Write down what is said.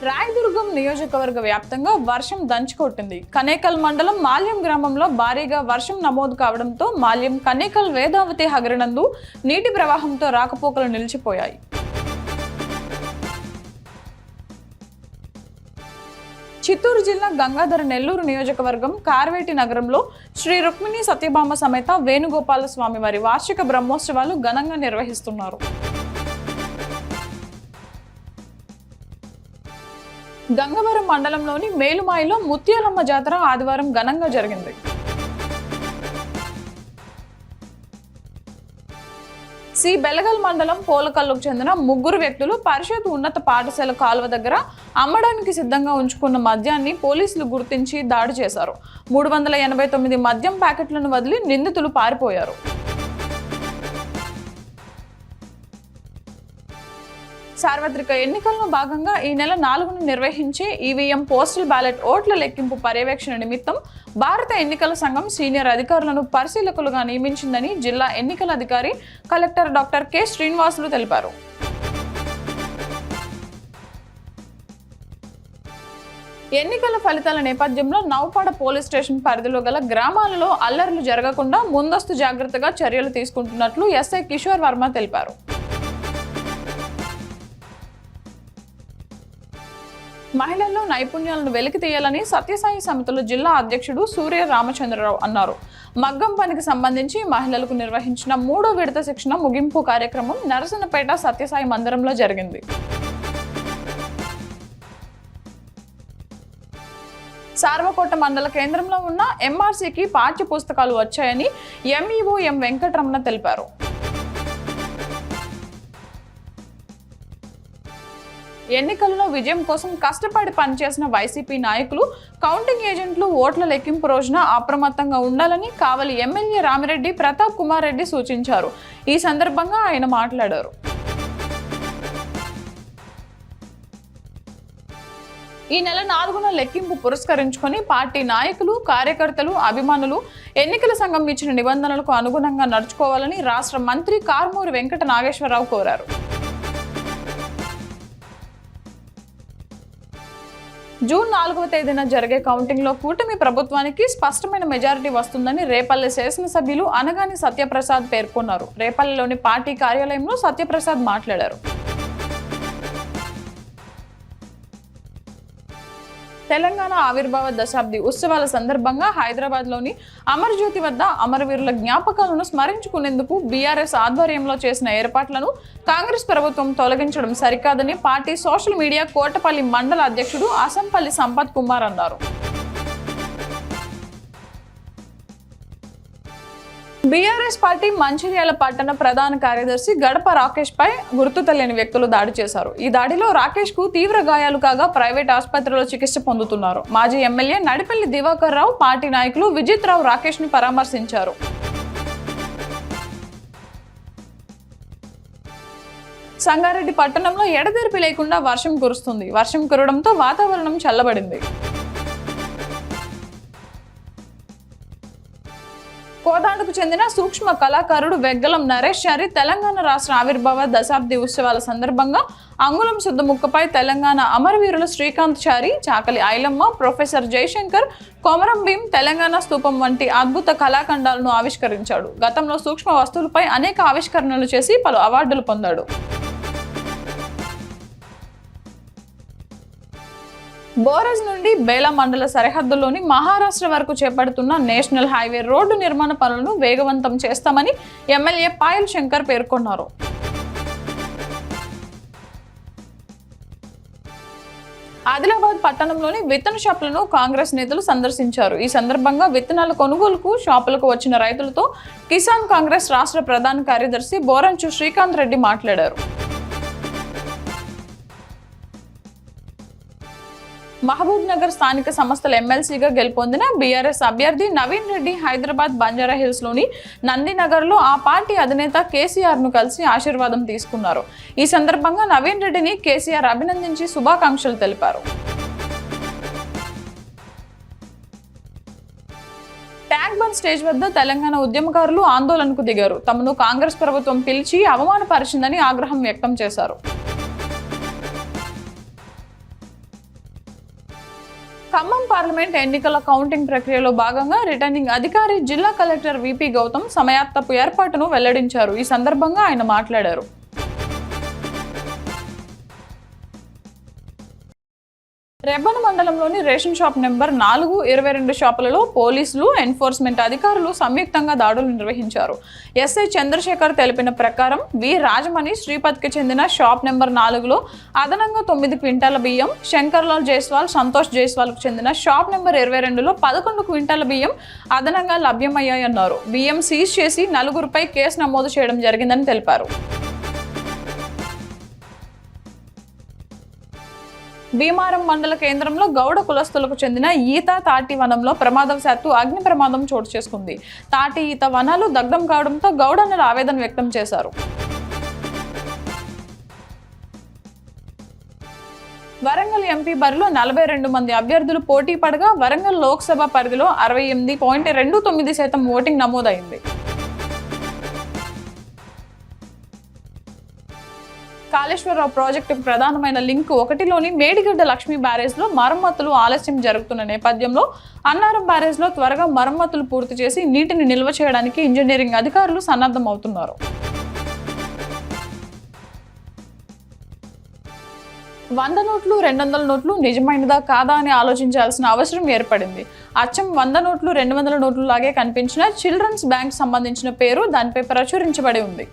రాయదుర్గం నియోజకవర్గ వ్యాప్తంగా వర్షం దంచుకొట్టింది. కనేకల్ మండలం మాల్యం గ్రామంలో భారీగా వర్షం నమోదు కావడంతో మాల్యం కనేకల్ వేదావతి హగరినందు నీటి ప్రవాహంతో రాకపోకలు నిలిచిపోయాయి. చిత్తూరు జిల్లా గంగాధర నెల్లూరు నియోజకవర్గం కార్వేటి నగరంలో శ్రీ రుక్మిణి సత్యభామ సమేత వేణుగోపాల స్వామి వారి వార్షిక బ్రహ్మోత్సవాలు ఘనంగా నిర్వహిస్తున్నారు. గంగవరం మండలంలోని మేలుమాయిలో ముత్యాలమ్మ జాతర ఆదివారం ఘనంగా జరిగింది. సి బెలగల్ మండలం పోలకల్లుకు చెందిన ముగ్గురు వ్యక్తులు పరిషత్ ఉన్నత పాఠశాల కాలువ దగ్గర అమ్మడానికి సిద్ధంగా ఉంచుకున్న మద్యాన్ని పోలీసులు గుర్తించి దాడి చేశారు. 389 మద్యం ప్యాకెట్లను వదిలి నిందితులు పారిపోయారు. సార్వత్రిక ఎన్నికల్లో భాగంగా ఈ నెల 4న నిర్వహించే ఈవీఎం పోస్టల్ బ్యాలెట్ ఓట్ల లెక్కింపు పర్యవేక్షణ నిమిత్తం భారత ఎన్నికల సంఘం సీనియర్ అధికారులను పరిశీలకులుగా నియమించిందని జిల్లా ఎన్నికల అధికారి కలెక్టర్ డాక్టర్ కె శ్రీనివాసులు తెలిపారు. ఎన్నికల ఫలితాల నేపథ్యంలో నౌపాడ పోలీస్ స్టేషన్ పరిధిలో గల గ్రామాలలో అల్లర్లు జరగకుండా ముందస్తు జాగ్రత్తగా చర్యలు తీసుకుంటున్నట్లు ఎస్ఐ కిషోర్ వర్మ తెలిపారు. మహిళల్లో నైపుణ్యాలను వెలికి తీయాలని సత్యసాయి సమితుల జిల్లా అధ్యక్షుడు సూర్య రామచంద్రరావు అన్నారు. మగ్గం పనికి సంబంధించి మహిళలకు నిర్వహించిన 3వ విడత శిక్షణ ముగింపు కార్యక్రమం నరసన్నపేట సత్యసాయి మందిరంలో జరిగింది. సార్వకోట మండల కేంద్రంలో ఉన్న ఎంఆర్సీకి పాఠ్య పుస్తకాలు వచ్చాయని ఎంఈఓ ఎం వెంకటరమణ తెలిపారు. ఎన్నికల్లో విజయం కోసం కష్టపడి పనిచేసిన వైసీపీ నాయకులు, కౌంటింగ్ ఏజెంట్లు ఓట్ల లెక్కింపు రోజున అప్రమత్తంగా ఉండాలని కావలి ఎమ్మెల్యే రామిరెడ్డి ప్రతాప్ కుమార్ రెడ్డి సూచించారు. ఈ సందర్భంగా ఆయన మాట్లాడారు. ఈ నెల 4న లెక్కింపు పురస్కరించుకొని పార్టీ నాయకులు, కార్యకర్తలు, అభిమానులు ఎన్నికల సంఘం ఇచ్చిన నిబంధనలకు అనుగుణంగా నడుచుకోవాలని రాష్ట్ర మంత్రి కారుమూరి వెంకట నాగేశ్వరరావు కోరారు. జూన్ 4వ తేదీన జరిగే కౌంటింగ్ లో కూటమి ప్రభుత్వానికి స్పష్టమైన మెజారిటీ వస్తుందని రేపల్లె శాసనసభ్యులు అనగాని సత్యప్రసాద్ పేర్కొన్నారు. రేపల్లెలోని పార్టీ కార్యాలయంలో సత్యప్రసాద్ మాట్లాడారు. తెలంగాణ ఆవిర్భావ దశాబ్ది ఉత్సవాల సందర్భంగా హైదరాబాద్లోని అమరజ్యోతి వద్ద అమరవీరుల జ్ఞాపకాలను స్మరించుకునేందుకు బీఆర్ఎస్ ఆధ్వర్యంలో చేసిన ఏర్పాట్లను కాంగ్రెస్ ప్రభుత్వం తొలగించడం సరికాదని పార్టీ సోషల్ మీడియా కోటపల్లి మండల అధ్యక్షుడు అసంపల్లి సంపత్ కుమార్ అన్నారు. బీఆర్ఎస్ పార్టీ మంచిర్యాల పట్టణ ప్రధాన కార్యదర్శి గడప రాకేష్ పై గుర్తు తెలియని వ్యక్తులు దాడి చేశారు. ఈ దాడిలో రాకేష్ కు తీవ్ర గాయాలు కాగా ప్రైవేట్ ఆసుపత్రిలో చికిత్స పొందుతున్నారు. మాజీ ఎమ్మెల్యే నడిపల్లి దివాకర్ రావు, పార్టీ నాయకులు విజిత్ రావు రాకేష్ ని పరామర్శించారు. సంగారెడ్డి పట్టణంలో ఎడతెరిపి లేకుండా వర్షం కురుస్తుంది. వర్షం కురవడంతో వాతావరణం చల్లబడింది. కోదాడకు చెందిన సూక్ష్మ కళాకారుడు వెగ్గలం నరేష్ చారి తెలంగాణ రాష్ట్ర ఆవిర్భావ దశాబ్ది ఉత్సవాల సందర్భంగా అంగుళం శుద్ధ ముక్కపై తెలంగాణ అమరవీరుల శ్రీకాంత్ చారి, చాకలి ఐలమ్మ, ప్రొఫెసర్ జయశంకర్, కొమరం భీం, తెలంగాణ స్తూపం వంటి అద్భుత కళాఖండాలను ఆవిష్కరించాడు. గతంలో సూక్ష్మ వస్తువులపై అనేక ఆవిష్కరణలు చేసి పలు అవార్డులు పొందాడు. బోరజ్ నుండి బేలా మండల సరిహద్దులోని మహారాష్ట్ర వరకు చేపడుతున్న నేషనల్ హైవే రోడ్డు నిర్మాణ పనులను వేగవంతం చేస్తామని ఎమ్మెల్యే పాయల్ శంకర్ పేర్కొన్నారు. ఆదిలాబాద్ పట్టణంలోని విత్తన షాపులను కాంగ్రెస్ నేతలు సందర్శించారు. ఈ సందర్భంగా విత్తనాల కొనుగోలుకు షాపులకు వచ్చిన రైతులతో కిసాన్ కాంగ్రెస్ రాష్ట్ర ప్రధాన కార్యదర్శి బోరంచు శ్రీకాంత్ రెడ్డి మాట్లాడారు. మహబూబ్ నగర్ స్థానిక సంస్థల ఎమ్మెల్సీగా గెలుపొందిన బీఆర్ఎస్ అభ్యర్థి నవీన్ రెడ్డి హైదరాబాద్ బంజారా హిల్స్ లోని నందినగర్లో ఆ పార్టీ అధినేత కేసీఆర్ ను కలిసి ఆశీర్వాదం తీసుకున్నారు. ఈ సందర్భంగా నవీన్ రెడ్డిని కేసీఆర్ అభినందించి శుభాకాంక్షలు తెలిపారు. ట్యాంక్ బండ్ స్టేజ్ వద్ద తెలంగాణ ఉద్యమకారులు ఆందోళనకు దిగారు. తమను కాంగ్రెస్ ప్రభుత్వం పిలిచి అవమానపరిచిందని ఆగ్రహం వ్యక్తం చేశారు. ఖమ్మం పార్లమెంట్ ఎన్నికల కౌంటింగ్ ప్రక్రియలో భాగంగా రిటర్నింగ్ అధికారి జిల్లా కలెక్టర్ విపి గౌతమ్ సమయాత్తపు ఏర్పాటును వెల్లడించారు. ఈ సందర్భంగా ఆయన మాట్లాడారు. రెబ్బన మండలంలోని రేషన్ షాప్ నెంబర్ 4, 22 షాపులలో పోలీసులు, ఎన్ఫోర్స్మెంట్ అధికారులు సంయుక్తంగా దాడులు నిర్వహించారు. ఎస్ఐ చంద్రశేఖర్ తెలిపిన ప్రకారం వి రాజమణి శ్రీపతికి చెందిన షాప్ నెంబర్ 4లో అదనంగా 9 క్వింటాల బియ్యం, శంకర్లాల్ జైస్వాల్, సంతోష్ జైస్వాల్కు చెందిన షాప్ నెంబర్ 22లో 11 క్వింటాల బియ్యం అదనంగా లభ్యమయ్యాయన్నారు. బియ్యం సీజ్ చేసి 4గురిపై కేసు నమోదు చేయడం జరిగిందని తెలిపారు. భీమారం మండల కేంద్రంలో గౌడ కులస్తులకు చెందిన ఈత తాటి వనంలో ప్రమాదవశాత్తు అగ్ని ప్రమాదం చోటు చేసుకుంది. తాటి ఈత వనాలు దగ్ధం కావడంతో గౌడన్నలు ఆవేదన వ్యక్తం చేశారు. వరంగల్ ఎంపీ బరిలో 42 మంది అభ్యర్థులు పోటీ పడగా వరంగల్ లోక్సభ పరిధిలో 68.29% ఓటింగ్ నమోదైంది. కాళేశ్వరరావు ప్రాజెక్టుకు ప్రధానమైన లింక్ 1లోని మేడిగడ్డ లక్ష్మీ బ్యారేజ్లో మరమ్మతులు ఆలస్యం జరుగుతున్న నేపథ్యంలో అన్నారం బ్యారేజ్లో త్వరగా మరమ్మతులు పూర్తి చేసి నీటిని నిల్వ చేయడానికి ఇంజనీరింగ్ అధికారులు సన్నద్ధమవుతున్నారు. 100 నోట్లు, 200 నోట్లు నిజమైనదా కాదా అని ఆలోచించాల్సిన అవసరం ఏర్పడింది. అచ్చం 100 నోట్లు, 200 నోట్లు లాగే కనిపించిన చిల్డ్రన్స్ బ్యాంక్ సంబంధించిన పేరు దానిపై ప్రచురించబడి ఉంది.